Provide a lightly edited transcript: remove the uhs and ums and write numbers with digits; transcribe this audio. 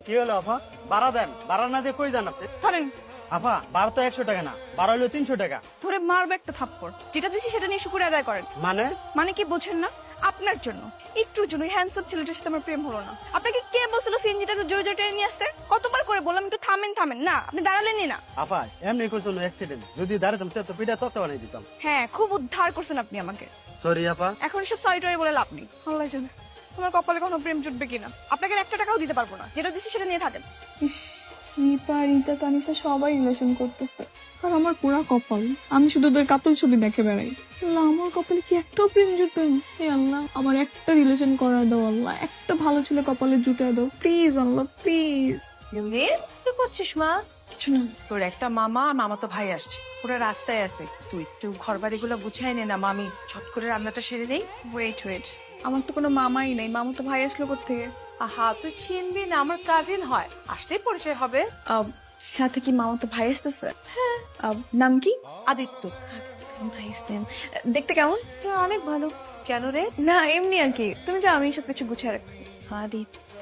কি হলো আপা? ভাড়া দেন, ভাড়া না দিয়ে কই যান আপনি? ধরেন আপা ভাড়া তো 100 টাকা না, ভাড়া হলো 300 টাকা। ধরে মারবে একটা থাপ্পড়। যেটা দিছি সেটা নিয়ে শুকুর আদায় করেন। মানে মানে কি বোঝেন না? আপনার জন্য, একটুর জন্য হ্যান্ডসাম ছেলেটার সাথে আমার প্রেম হলো না। আপনাকে কে বলছিল সিএনজিটা জোরে জোরে টেনে নিয়ে আসতে? কতবার করে বললাম একটু থামেন থামেন, না আপনি দাঁড়ালেনই না। আপা এমনি করছো অ্যাক্সিডেন্ট, যদি দাঁড়াতাম তো পিঠা তক্তা বানিয়ে দিতাম। হ্যাঁ, খুব উদ্ধার করছেন আপনি আমাকে। সরি আপা। এখন সব সরি টরি বলে লাভ নেই। আল্লাহ জানে তোমার কপালে কোনো প্রেম জুটবে কিনা। আপনাকে আর 1 টাকাও দিতে পারবো না। যেটা দিছি সেটা নিয়ে থাকেন। ইস, রিপা রিতা তানিশা সবাই রিলেশন করতেছে, আর আমার পুরা কপাল, আমি শুধু ওদের কাপল ছবি দেখে বেড়াই। আল্লাহ, আমার কপালে কি একটাও প্রেম জুটবে? হে আল্লাহ, আমার একটা রিলেশন করা দাও আল্লাহ, একটা ভালো ছেলে কপালে জুটে দাও প্লিজ আল্লাহ প্লিজ। কি করছিস মা? কিছু না। তোর একটা মামা আর মামাতো ভাই আসছে, ওরা রাস্তায় আসে। তুই একটু ঘর বাড়িগুলো গুছাই নে না, মামি ছট করে রান্নাটা সেরে নেই। ওয়েট ওয়েট, আমার তো কোনো মামাই নাই। মামা তো ভাই আসলো কোত্থেকে? আহা, তুই চিনবি না, আমার কাজিন হয়, আসলেই পরিচয় হবে। সাথে কি মামা তো ভাই আসতেছে? হ্যাঁ। নাম কি? আদিত্য। Nice name. দেখতে কেমন? হ্যাঁ, অনেক ভালো। কেন রে? না এমনি আর কি। তুমি যাও, আমি সব কিছু গুছিয়ে রাখছি। আদিত্য।